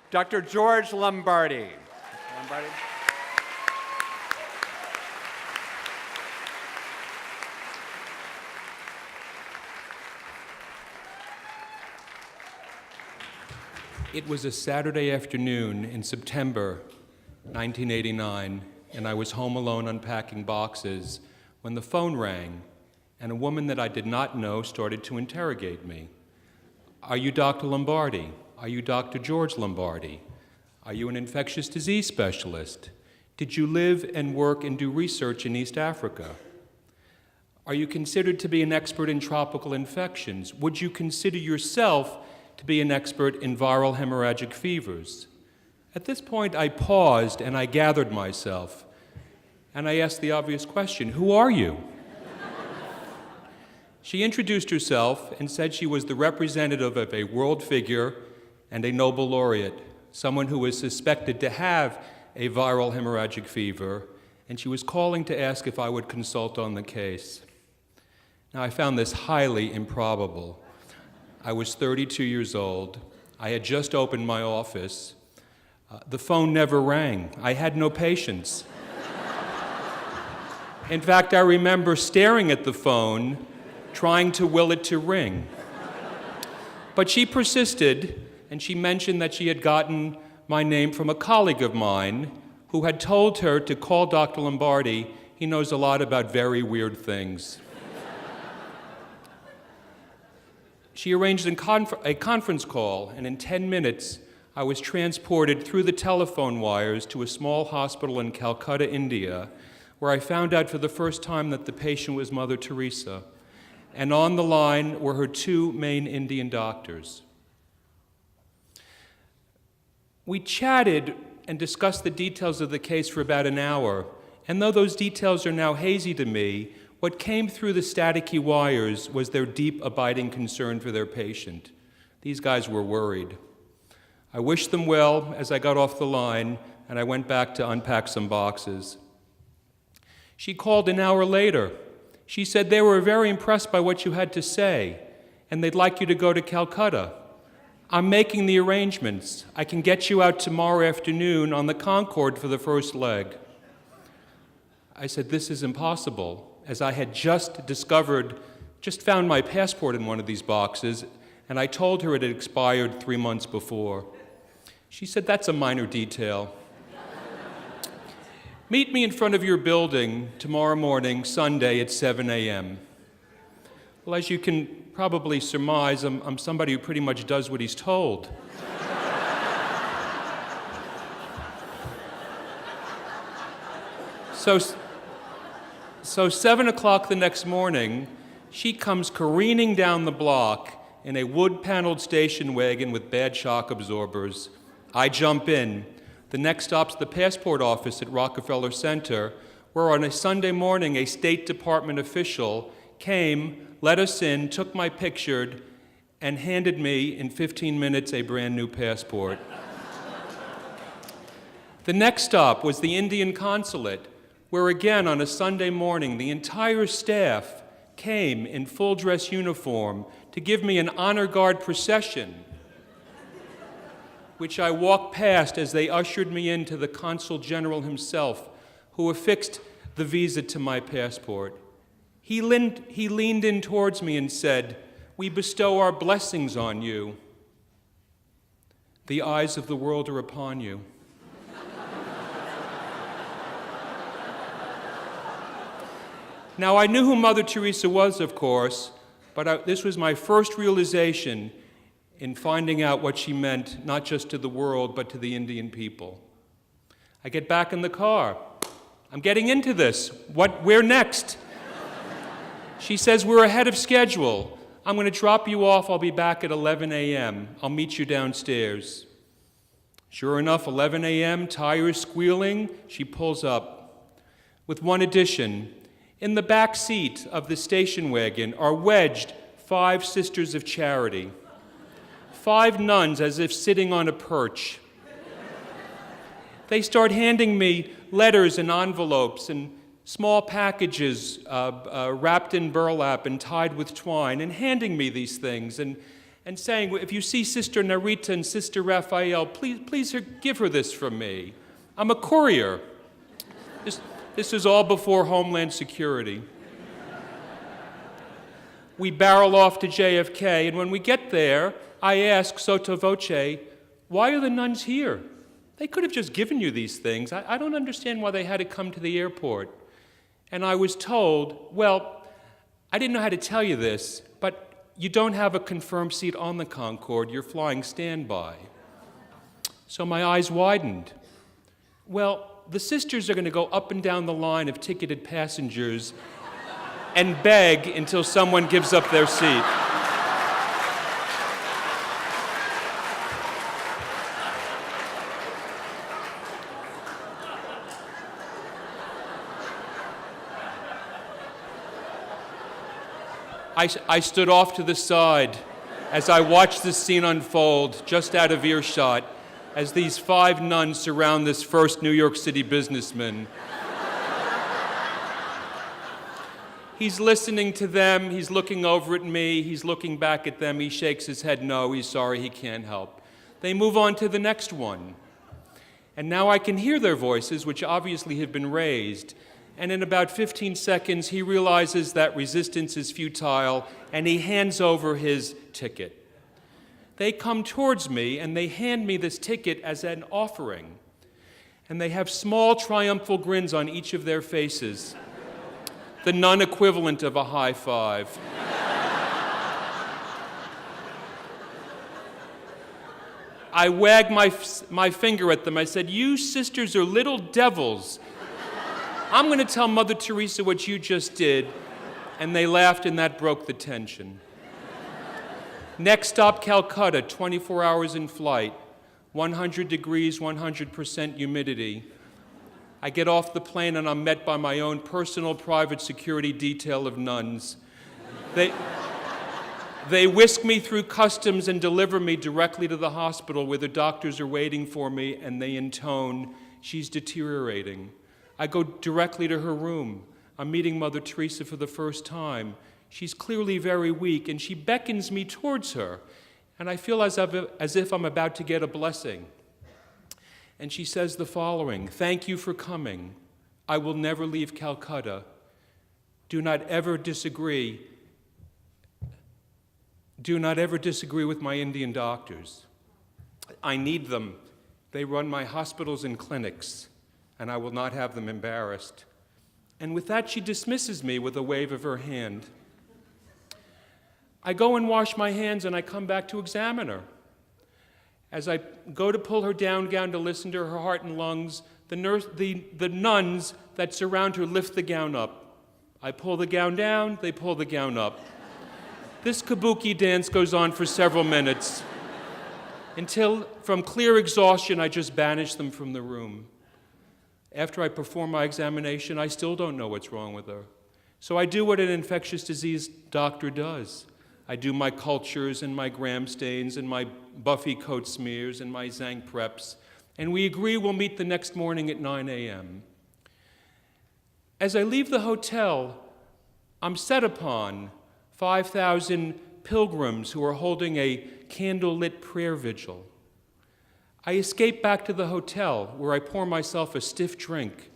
Dr. George Lombardi. Lombardi. It was a Saturday afternoon in September 1989, and I was home alone unpacking boxes when the phone rang, and a woman that I did not know started to interrogate me. Are you Dr. Lombardi? Are you Dr. George Lombardi? Are you an infectious disease specialist? Did you live and work and do research in East Africa? Are you considered to be an expert in tropical infections? Would you consider yourself to be an expert in viral hemorrhagic fevers? At this point, I paused and I gathered myself, and I asked the obvious question, who are you? She introduced herself and said she was the representative of a world figure and a Nobel laureate, someone who was suspected to have a viral hemorrhagic fever, and she was calling to ask if I would consult on the case. Now, I found this highly improbable. I was 32 years old. I had just opened my office. The phone never rang. I had no patience. In fact, I remember staring at the phone, trying to will it to ring. But she persisted, and she mentioned that she had gotten my name from a colleague of mine who had told her to call Dr. Lombardi. He knows a lot about very weird things. She arranged a conference call, and in 10 minutes, I was transported through the telephone wires to a small hospital in Calcutta, India, where I found out for the first time that the patient was Mother Teresa. And on the line were her two main Indian doctors. We chatted and discussed the details of the case for about an hour, and though those details are now hazy to me, what came through the staticky wires was their deep, abiding concern for their patient. These guys were worried. I wished them well as I got off the line, and I went back to unpack some boxes. She called an hour later. She said they were very impressed by what you had to say, and they'd like you to go to Calcutta. I'm making the arrangements. I can get you out tomorrow afternoon on the Concorde for the first leg. I said, this is impossible, as I had just found my passport in one of these boxes, and I told her it had expired 3 months before. She said, that's a minor detail. Meet me in front of your building tomorrow morning, Sunday at 7 a.m. Well, as you can probably surmise, I'm somebody who pretty much does what he's told. So 7 o'clock the next morning, she comes careening down the block in a wood-paneled station wagon with bad shock absorbers. I jump in. The next stop's the passport office at Rockefeller Center, where on a Sunday morning a State Department official came, let us in, took my picture, and handed me in 15 minutes a brand new passport. The next stop was the Indian consulate, where again on a Sunday morning the entire staff came in full dress uniform to give me an honor guard procession, which I walked past as they ushered me into the consul general himself, who affixed the visa to my passport. He leaned in towards me and said, "We bestow our blessings on you. The eyes of the world are upon you." Now, I knew who Mother Teresa was, of course, but this was my first realization in finding out what she meant, not just to the world, but to the Indian people. I get back in the car. I'm getting into this. Where next? She says, we're ahead of schedule. I'm going to drop you off. I'll be back at 11 a.m. I'll meet you downstairs. Sure enough, 11 a.m., tires squealing, she pulls up. With one addition, in the back seat of the station wagon are wedged 5 Sisters of Charity, 5 nuns as if sitting on a perch. They start handing me letters and envelopes and small packages wrapped in burlap and tied with twine, and handing me these things. And and saying, if you see Sister Narita and Sister Raphael, please give her this from me. I'm a courier. This is all before Homeland Security. We barrel off to JFK, and when we get there, I ask sotto voce, why are the nuns here? They could have just given you these things. I don't understand why they had to come to the airport. And I was told, well, I didn't know how to tell you this, but you don't have a confirmed seat on the Concorde. You're flying standby. So my eyes widened. Well, the sisters are going to go up and down the line of ticketed passengers and beg until someone gives up their seat. I stood off to the side as I watched this scene unfold, just out of earshot, as these 5 nuns surround this first New York City businessman. He's listening to them, he's looking over at me, he's looking back at them, he shakes his head no, he's sorry, he can't help. They move on to the next one. And now I can hear their voices, which obviously have been raised. And in about 15 seconds, he realizes that resistance is futile, and he hands over his ticket. They come towards me, and they hand me this ticket as an offering. And they have small triumphal grins on each of their faces, the nun equivalent of a high five. I wagged my finger at them. I said, you sisters are little devils. I'm going to tell Mother Teresa what you just did. And they laughed, and that broke the tension. Next stop, Calcutta, 24 hours in flight, 100 degrees, 100% humidity. I get off the plane, and I'm met by my own personal private security detail of nuns. They whisk me through customs and deliver me directly to the hospital where the doctors are waiting for me, and they intone, she's deteriorating. I go directly to her room. I'm meeting Mother Teresa for the first time. She's clearly very weak, and she beckons me towards her, and I feel as if I'm about to get a blessing. And she says the following, thank you for coming. I will never leave Calcutta. Do not ever disagree. Do not ever disagree with my Indian doctors. I need them. They run my hospitals and clinics, and I will not have them embarrassed. And with that, she dismisses me with a wave of her hand. I go and wash my hands, and I come back to examine her. As I go to pull her down gown to listen to her heart and lungs, the nuns that surround her lift the gown up. I pull the gown down, they pull the gown up. This kabuki dance goes on for several minutes, until, from clear exhaustion, I just banish them from the room. After I perform my examination, I still don't know what's wrong with her. So I do what an infectious disease doctor does. I do my cultures and my gram stains and my Buffy coat smears and my Zank preps, and we agree we'll meet the next morning at 9 a.m. As I leave the hotel, I'm set upon 5,000 pilgrims who are holding a candle-lit prayer vigil. I escape back to the hotel, where I pour myself a stiff drink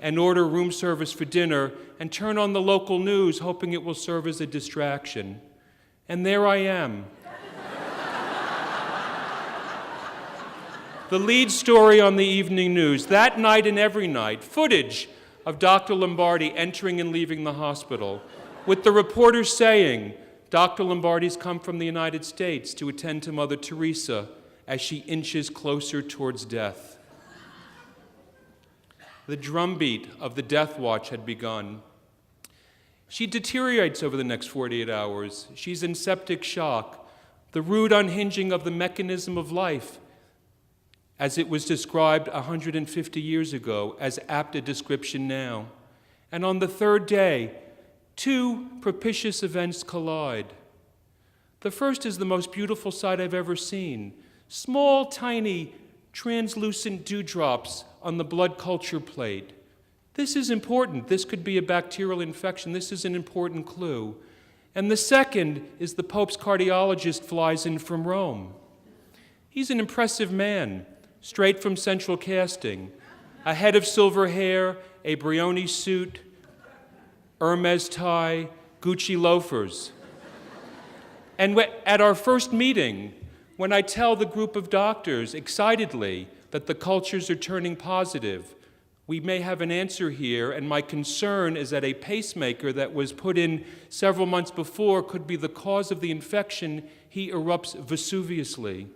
and order room service for dinner and turn on the local news, hoping it will serve as a distraction. And there I am. The lead story on the evening news, that night and every night, footage of Dr. Lombardi entering and leaving the hospital, with the reporters saying, Dr. Lombardi's come from the United States to attend to Mother Teresa as she inches closer towards death. The drumbeat of the death watch had begun. She deteriorates over the next 48 hours. She's in septic shock, the rude unhinging of the mechanism of life, as it was described 150 years ago, as apt a description now. And on the third day, 2 propitious events collide. The first is the most beautiful sight I've ever seen. Small, tiny, translucent dewdrops on the blood culture plate. This is important. This could be a bacterial infection. This is an important clue. And the second is the Pope's cardiologist flies in from Rome. He's an impressive man, straight from central casting, a head of silver hair, a Brioni suit, Hermes tie, Gucci loafers. And at our first meeting, when I tell the group of doctors excitedly that the cultures are turning positive, we may have an answer here, and my concern is that a pacemaker that was put in several months before could be the cause of the infection, he erupts Vesuviously.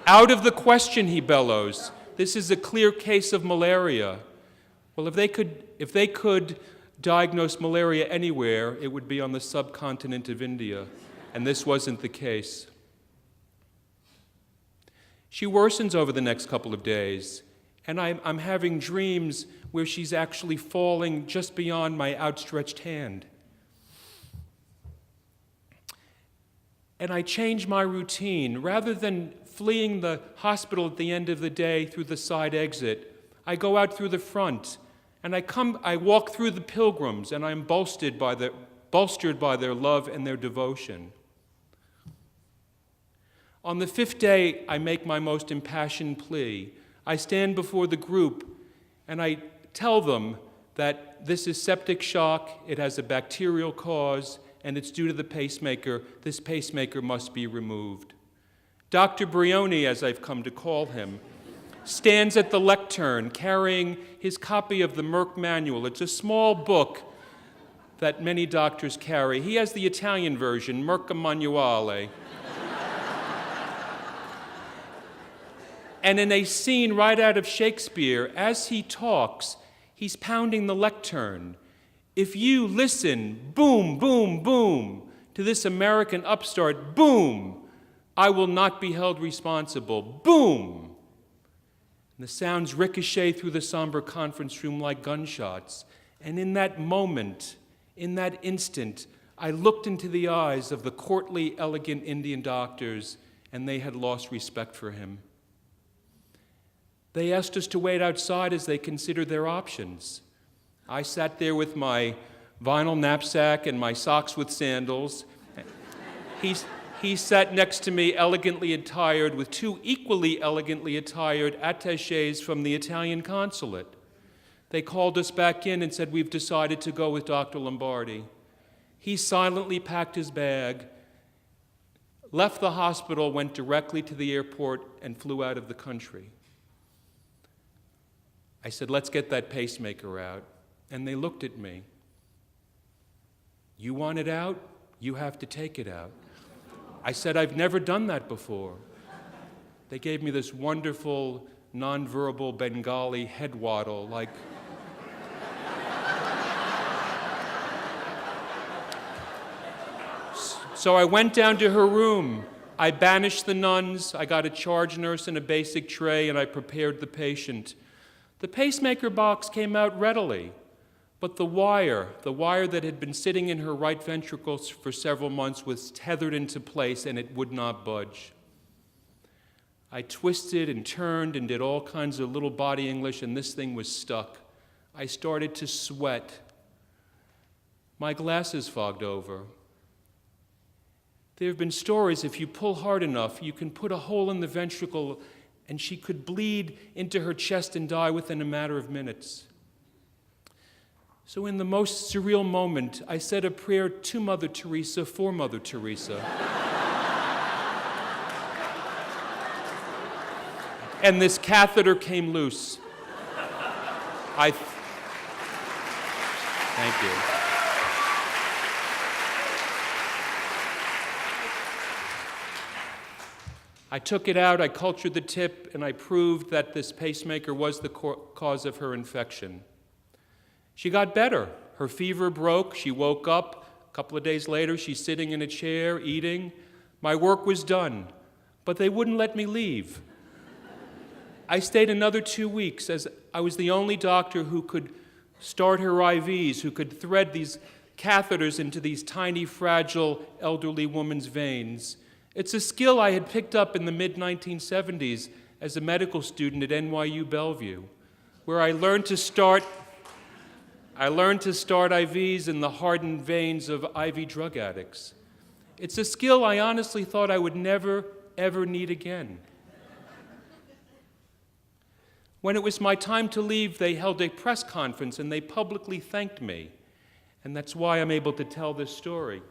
Out of the question, he bellows. This is a clear case of malaria. Well, if they could diagnose malaria anywhere, it would be on the subcontinent of India, and this wasn't the case. She worsens over the next couple of days, and I'm having dreams where she's actually falling just beyond my outstretched hand. And I change my routine. Rather than fleeing the hospital at the end of the day through the side exit, I go out through the front, and I walk through the pilgrims, and I'm bolstered by their love and their devotion. On the fifth day, I make my most impassioned plea. I stand before the group, and I tell them that this is septic shock, it has a bacterial cause, and it's due to the pacemaker. This pacemaker must be removed. Dr. Brioni, as I've come to call him, stands at the lectern carrying his copy of the Merck Manual. It's a small book that many doctors carry. He has the Italian version, Merck Manuale. And in a scene right out of Shakespeare, as he talks, he's pounding the lectern. If you listen, boom, boom, boom, to this American upstart, boom, I will not be held responsible, boom. And the sounds ricochet through the somber conference room like gunshots. And in that moment, in that instant, I looked into the eyes of the courtly, elegant Indian doctors, and they had lost respect for him. They asked us to wait outside as they considered their options. I sat there with my vinyl knapsack and my socks with sandals. He sat next to me, elegantly attired, with two equally elegantly attired attachés from the Italian consulate. They called us back in and said, "We've decided to go with Dr. Lombardi." He silently packed his bag, left the hospital, went directly to the airport, and flew out of the country. I said, "Let's get that pacemaker out." And they looked at me. "You want it out? You have to take it out." I said, "I've never done that before." They gave me this wonderful, nonverbal Bengali head waddle, like... So I went down to her room. I banished the nuns. I got a charge nurse and a basic tray, and I prepared the patient. The pacemaker box came out readily, but the wire that had been sitting in her right ventricle for several months was tethered into place, and it would not budge. I twisted and turned and did all kinds of little body English, and this thing was stuck. I started to sweat. My glasses fogged over. There have been stories, if you pull hard enough, you can put a hole in the ventricle, and she could bleed into her chest and die within a matter of minutes. So in the most surreal moment, I said a prayer to Mother Teresa for Mother Teresa. And this catheter came loose. Thank you. I took it out, I cultured the tip, and I proved that this pacemaker was the cause of her infection. She got better. Her fever broke. She woke up. A couple of days later, she's sitting in a chair, eating. My work was done, but they wouldn't let me leave. I stayed another 2 weeks, as I was the only doctor who could start her IVs, who could thread these catheters into these tiny, fragile, elderly woman's veins. It's a skill I had picked up in the mid-1970s as a medical student at NYU Bellevue, where I learned to start I learned to start IVs in the hardened veins of IV drug addicts. It's a skill I honestly thought I would never, ever need again. When it was my time to leave, they held a press conference and they publicly thanked me. And that's why I'm able to tell this story.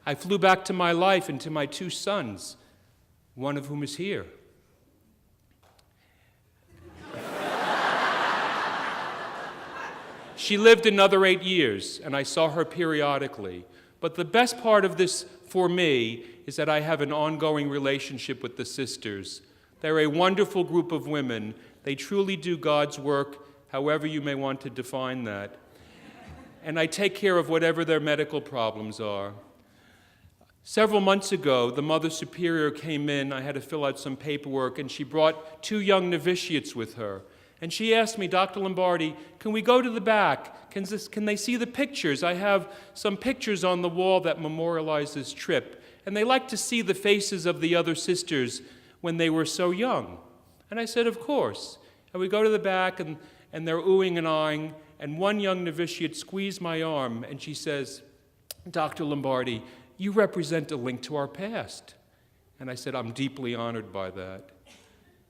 I flew back to my life and to my 2 sons, one of whom is here. She lived another 8 years, and I saw her periodically. But the best part of this for me is that I have an ongoing relationship with the sisters. They're a wonderful group of women. They truly do God's work, however you may want to define that. And I take care of whatever their medical problems are. Several months ago, the Mother Superior came in. I had to fill out some paperwork, and she brought 2 young novitiates with her. And she asked me, Dr. Lombardi, can we go to the back? Can they see the pictures? I have some pictures on the wall that memorialize this trip. And they like to see the faces of the other sisters when they were so young. And I said, of course. And we go to the back, and they're oohing and aahing. And one young novitiate squeezed my arm, and she says, Dr. Lombardi, you represent a link to our past. And I said, I'm deeply honored by that.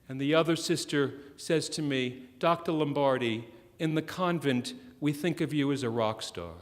And the other sister says to me, Dr. Lombardi, in the convent, we think of you as a rock star.